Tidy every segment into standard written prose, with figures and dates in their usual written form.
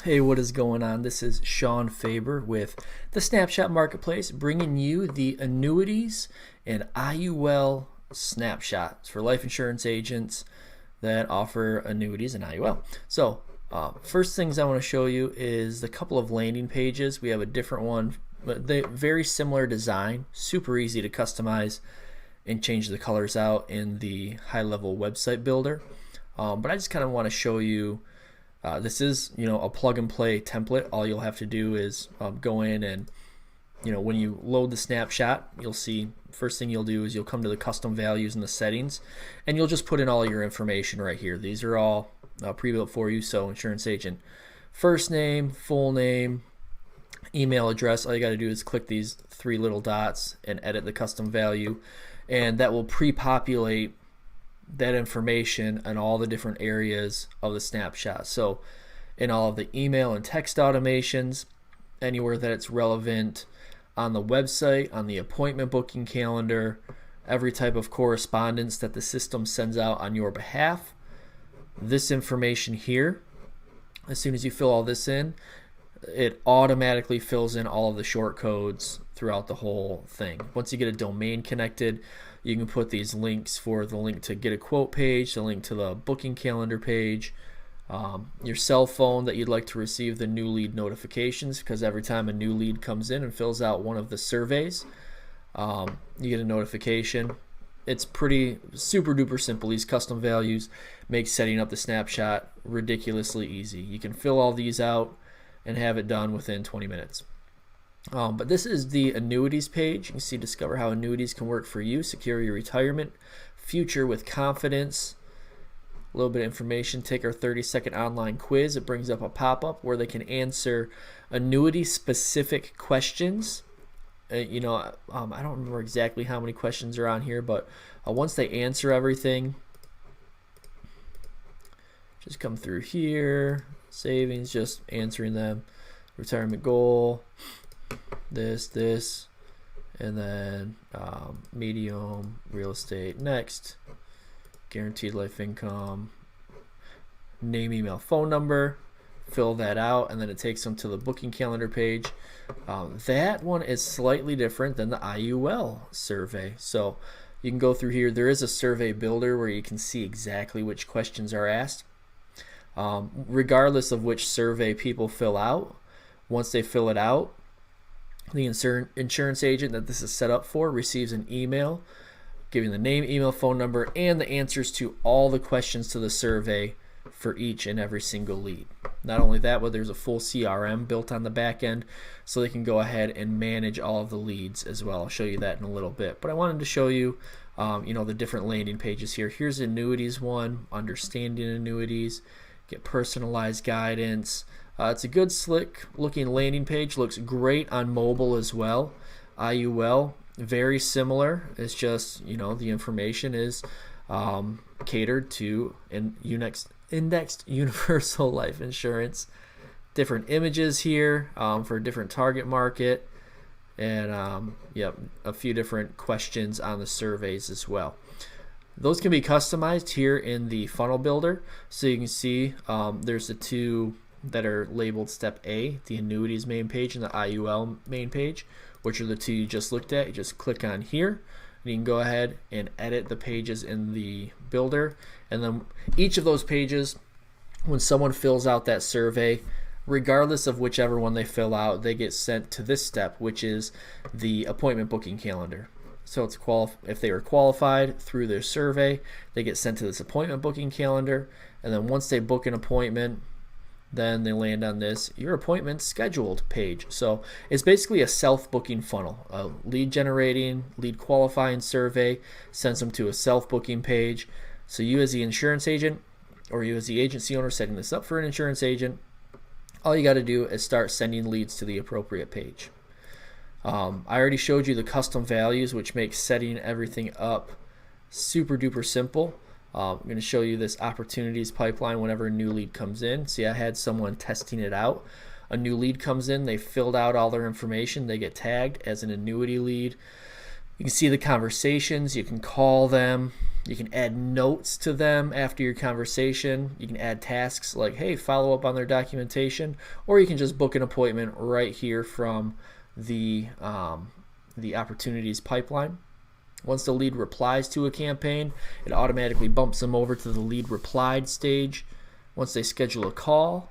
Hey, what is going on? This is Sean Faber with the Snapshot Marketplace, bringing you the Annuities and IUL snapshots for life insurance agents that offer annuities and IUL. So, first things I want to show you is the couple of landing pages. We have a different one, but they very similar design, super easy to customize and change the colors out in the high-level website builder. But I just kind of want to show you. This is, a plug-and-play template. All you'll have to do is go in and, when you load the snapshot, you'll see first thing you'll do is you'll come to the custom values and the settings, and you'll just put in all your information right here. These are all pre-built for you. So insurance agent, first name, full name, email address. All you got to do is click these three little dots and edit the custom value, and that will pre-populate that information in all the different areas of the snapshot. So in all of the email and text automations, anywhere that it's relevant, on the website, on the appointment booking calendar, every type of correspondence that the system sends out on your behalf, this information here, as soon as you fill all this in, it automatically fills in all of the short codes throughout the whole thing. Once you get a domain connected, you can put these links for the link to get a quote page, the link to the booking calendar page, your cell phone that you'd like to receive the new lead notifications, because every time a new lead comes in and fills out one of the surveys, you get a notification. It's pretty super duper simple. These custom values make setting up the snapshot ridiculously easy. You can fill all these out and have it done within 20 minutes. But this is the annuities page. You can see discover how annuities can work for you, secure your retirement future with confidence. A little bit of information. Take our 30-second online quiz. It brings up a pop-up where they can answer annuity specific questions. I don't remember exactly how many questions are on here, but once they answer everything, just come through here, savings, just answering them, retirement goal, this, and then medium, real estate, next, guaranteed life income, name, email, phone number, fill that out, and then it takes them to the booking calendar page. That one is slightly different than the IUL survey. So you can go through here. There is a survey builder where you can see exactly which questions are asked. Regardless of which survey people fill out, once they fill it out, the insurance agent that this is set up for receives an email giving the name, email, phone number, and the answers to all the questions to the survey for each and every single lead. Not only that, but there's a full CRM built on the back end, so they can go ahead and manage all of the leads as well. I'll show you that in a little bit. But I wanted to show you, the different landing pages here. Here's annuities one, understanding annuities, get personalized guidance. It's a good slick looking landing page, looks great on mobile as well. IUL, very similar. It's just, the information is catered to indexed universal life insurance. Different images here for a different target market, and a few different questions on the surveys as well. Those can be customized here in the funnel builder. So you can see there's the two that are labeled step A, the annuities main page and the IUL main page, which are the two you just looked at. You just click on here and you can go ahead and edit the pages in the builder. And then each of those pages, when someone fills out that survey, regardless of whichever one they fill out, they get sent to this step, which is the appointment booking calendar. So it's if they were qualified through their survey, they get sent to this appointment booking calendar, and then once they book an appointment, then they land on this your appointment scheduled page. So it's basically a self-booking funnel. A lead generating, lead qualifying survey sends them to a self-booking page. So you as the insurance agent, or you as the agency owner setting this up for an insurance agent, all you got to do is start sending leads to the appropriate page. I already showed you the custom values, which makes setting everything up super duper simple. I'm going to show you this opportunities pipeline whenever a new lead comes in. See, I had someone testing it out. A new lead comes in, they filled out all their information, they get tagged as an annuity lead. You can see the conversations, you can call them, You can add notes to them after your conversation. You can add tasks like, hey, follow up on their documentation, or you can just book an appointment right here from the opportunities pipeline. Once the lead replies to a campaign, it automatically bumps them over to the lead replied stage. Once they schedule a call,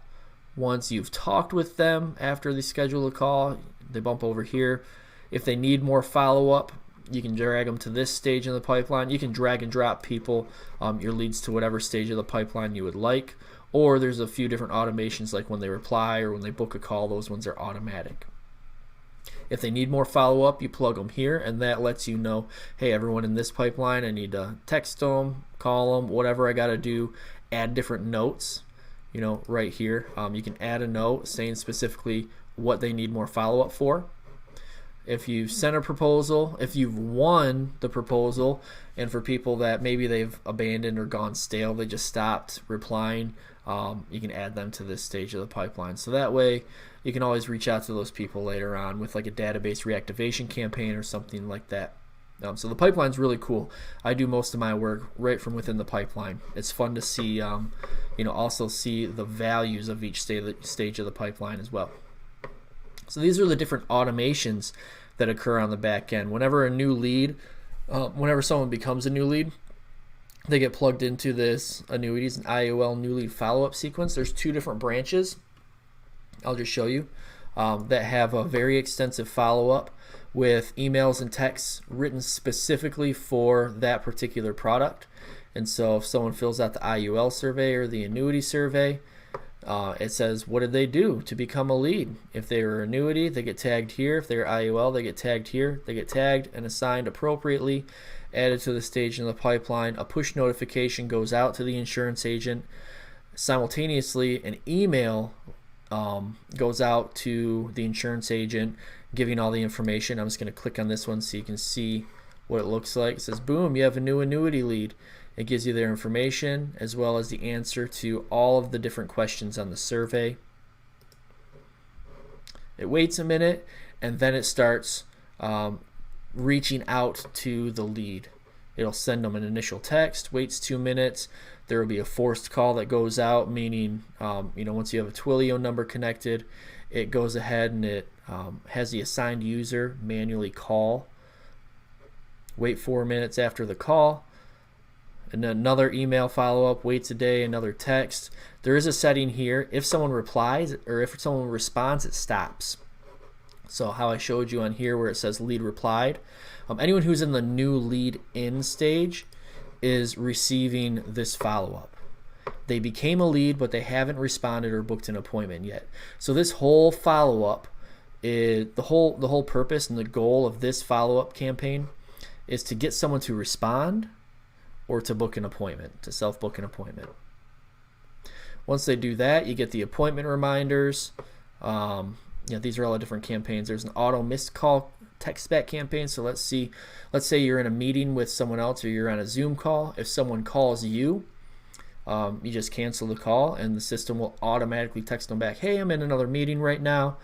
once you've talked with them after they schedule a call, they bump over here. If they need more follow-up, you can drag them to this stage in the pipeline. You can drag and drop people, your leads, to whatever stage of the pipeline you would like. Or there's a few different automations, like when they reply or when they book a call. Those ones are automatic. If they need more follow-up, you plug them here, and that lets you know, hey, everyone in this pipeline, I need to text them, call them, whatever I got to do. Add different notes, right here. You can add a note saying specifically what they need more follow-up for. If you've sent a proposal, if you've won the proposal, and for people that maybe they've abandoned or gone stale, they just stopped replying, you can add them to this stage of the pipeline. So that way you can always reach out to those people later on with like a database reactivation campaign or something like that. So the pipeline's really cool. I do most of my work right from within the pipeline. It's fun to see, also see the values of each stage of the pipeline as well. So these are the different automations that occur on the back end. Whenever a new lead, whenever someone becomes a new lead, they get plugged into this Annuities and IUL new lead follow-up sequence. There's two different branches, I'll just show you, that have a very extensive follow-up with emails and texts written specifically for that particular product. And so if someone fills out the IUL survey or the annuity survey, it says what did they do to become a lead. If they were annuity, they get tagged here. If they're IUL, they get tagged here. They get tagged and assigned appropriately, added to the stage in the pipeline. A push notification goes out to the insurance agent. Simultaneously, an email goes out to the insurance agent giving all the information. I'm just going to click on this one so you can see what it looks like. It says, boom, you have a new annuity lead. It gives you their information as well as the answer to all of the different questions on the survey. It waits a minute and then it starts reaching out to the lead. It'll send them an initial text, waits 2 minutes. There will be a forced call that goes out, meaning once you have a Twilio number connected, it goes ahead and it has the assigned user manually call. Wait 4 minutes after the call. And another email follow-up, waits a day, another text. There is a setting here. If someone replies or if someone responds, it stops. So how I showed you on here where it says lead replied, anyone who's in the new lead in stage is receiving this follow-up. They became a lead, but they haven't responded or booked an appointment yet. So this whole follow-up is the whole purpose and the goal of this follow-up campaign is to get someone to respond or to book an appointment, to self-book an appointment. Once they do that, you get the appointment reminders. These are all the different campaigns. There's an auto missed call text back campaign. So let's say you're in a meeting with someone else or you're on a Zoom call. If someone calls you, you just cancel the call and the system will automatically text them back, hey, I'm in another meeting right now.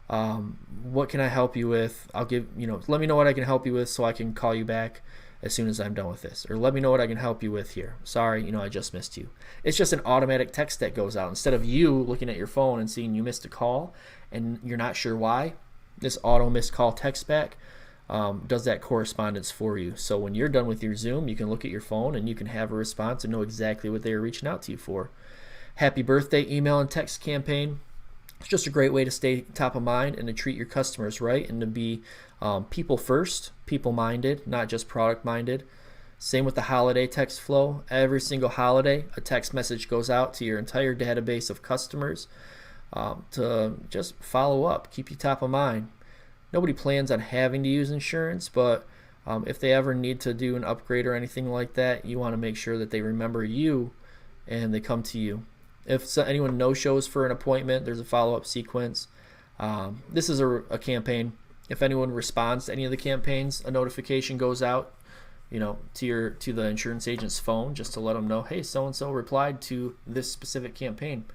What can I help you with? Let me know what I can help you with so I can call you back as soon as I'm done with this. Or let me know what I can help you with here. Sorry, I just missed you. It's just an automatic text that goes out. Instead of you looking at your phone and seeing you missed a call and you're not sure why, this auto missed call text back does that correspondence for you. So when you're done with your Zoom, you can look at your phone and you can have a response and know exactly what they are reaching out to you for. Happy birthday email and text campaign. It's just a great way to stay top of mind and to treat your customers right and to be people first, people minded, not just product minded. Same with the holiday text flow. Every single holiday, a text message goes out to your entire database of customers to just follow up, keep you top of mind. Nobody plans on having to use insurance, but if they ever need to do an upgrade or anything like that, you want to make sure that they remember you and they come to you. If anyone no-shows for an appointment, there's a follow-up sequence. This is a campaign. If anyone responds to any of the campaigns, a notification goes out, to the insurance agent's phone just to let them know, hey, so-and-so replied to this specific campaign.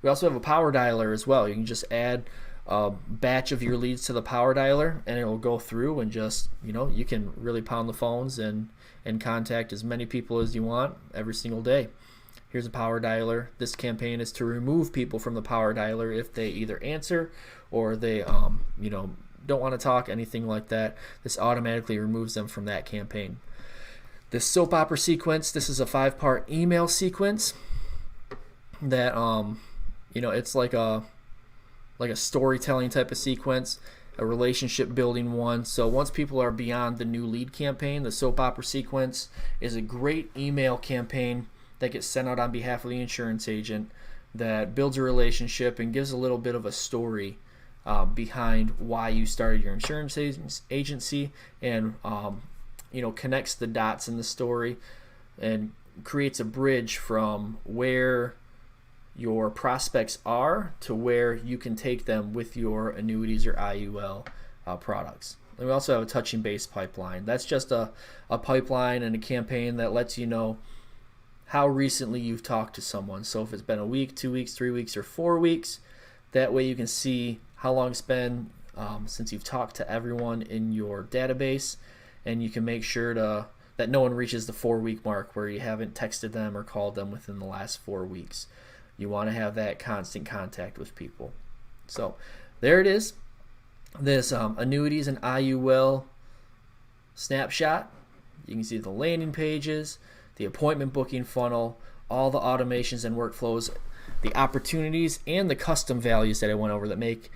We also have a power dialer as well. You can just add a batch of your leads to the power dialer, and it will go through and just, you can really pound the phones and contact as many people as you want every single day. Here's a power dialer. This campaign is to remove people from the power dialer if they either answer or they don't want to talk, anything like that. This automatically removes them from that campaign. This soap opera sequence, this is a 5-part email sequence that it's like a storytelling type of sequence, a relationship building one. So once people are beyond the new lead campaign, the soap opera sequence is a great email campaign that gets sent out on behalf of the insurance agent that builds a relationship and gives a little bit of a story behind why you started your insurance agency, and connects the dots in the story and creates a bridge from where your prospects are to where you can take them with your annuities or IUL products. And we also have a touching base pipeline. That's just a pipeline and a campaign that lets you know how recently you've talked to someone. So if it's been a week, 2 weeks, 3 weeks, or 4 weeks, that way you can see how long it's been since you've talked to everyone in your database, and you can make sure that no one reaches the 4-week mark where you haven't texted them or called them within the last 4 weeks. You want to have that constant contact with people. So there it is. This Annuities and IUL snapshot. You can see the landing pages, the appointment booking funnel, all the automations and workflows, the opportunities, and the custom values that I went over that make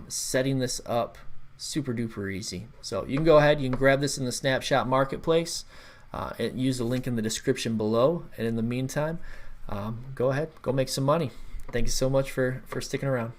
setting this up super duper easy. So you can go ahead, you can grab this in the Snapshot Marketplace and use the link in the description below. And in the meantime, go ahead, go make some money. Thank you so much for sticking around.